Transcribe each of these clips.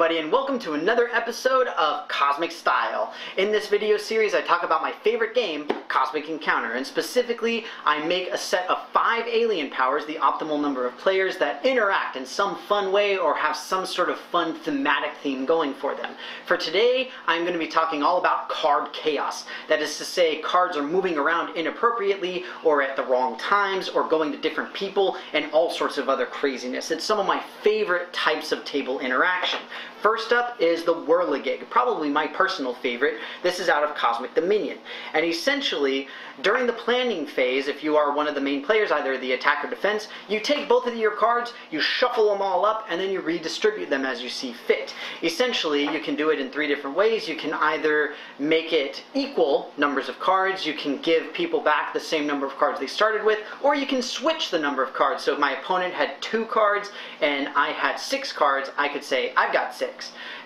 everybody, and welcome to another episode of Cosmic Style. In this video series I talk about my favorite game, Cosmic Encounter, and specifically I make a set of 5 alien powers, the optimal number of players, that interact in some fun way or have some sort of fun thematic theme going for them. For today I'm going to be talking all about card chaos. That is to say, cards are moving around inappropriately or at the wrong times or going to different people and all sorts of other craziness. It's some of my favorite types of table interaction. First up is the Whirligig, probably my personal favorite. This is out of Cosmic Dominion. And essentially, during the planning phase, if you are one of the main players, either the attack or defense, you take both of your cards, you shuffle them all up, and then you redistribute them as you see fit. Essentially, you can do it in 3 different ways. You can either make it equal numbers of cards, you can give people back the same number of cards they started with, or you can switch the number of cards. So if my opponent had 2 cards and I had 6 cards, I could say, I've got 6.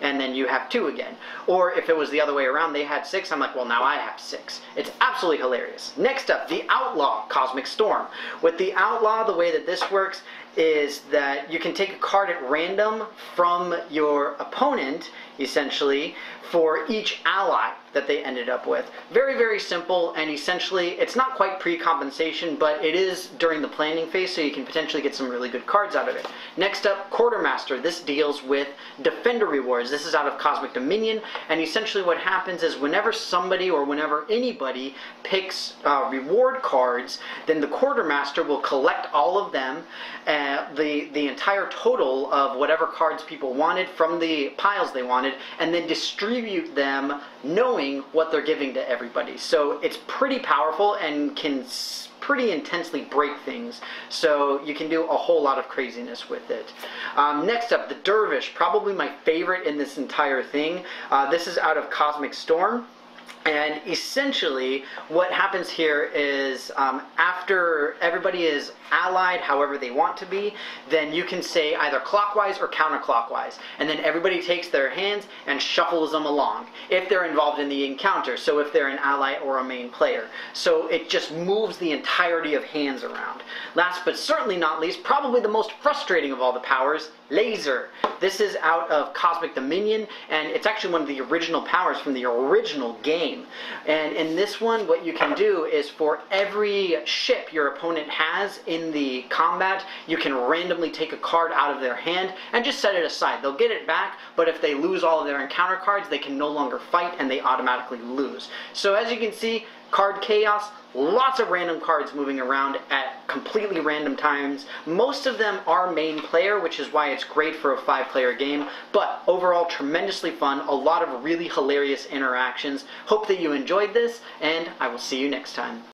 And then you have 2 again. Or if it was the other way around, they had 6, I'm like, well, now I have 6. It's absolutely hilarious. Next up, the Outlaw Cosmic Storm. With the Outlaw, the way that this works is that you can take a card at random from your opponent, essentially, for each ally that they ended up with. Very, very simple, and essentially it's not quite pre-compensation, but it is during the planning phase, so you can potentially get some really good cards out of it. Next up, Quartermaster. This deals with Defender rewards. This is out of Cosmic Dominion, and essentially what happens is whenever somebody or whenever anybody picks reward cards, then the Quartermaster will collect all of them, the entire total of whatever cards people wanted from the piles they wanted, and then distribute them knowing what they're giving to everybody. So it's pretty powerful and can pretty intensely break things. So you can do a whole lot of craziness with it. Next up, the Dervish, probably my favorite in this entire thing. This is out of Cosmic Storm. And essentially, what happens here is after everybody is allied however they want to be, then you can say either clockwise or counterclockwise. And then everybody takes their hands and shuffles them along if they're involved in the encounter. So if they're an ally or a main player. So it just moves the entirety of hands around. Last but certainly not least, probably the most frustrating of all the powers, Laser. This is out of Cosmic Dominion, and it's actually one of the original powers from the original game. And in this one, what you can do is for every ship your opponent has in the combat, you can randomly take a card out of their hand and just set it aside. They'll get it back, but if they lose all of their encounter cards, they can no longer fight and they automatically lose. So as you can see, card chaos, lots of random cards moving around at completely random times. Most of them are main player, which is why it's great for a 5-player game, but overall tremendously fun, a lot of really hilarious interactions. Hope that you enjoyed this, and I will see you next time.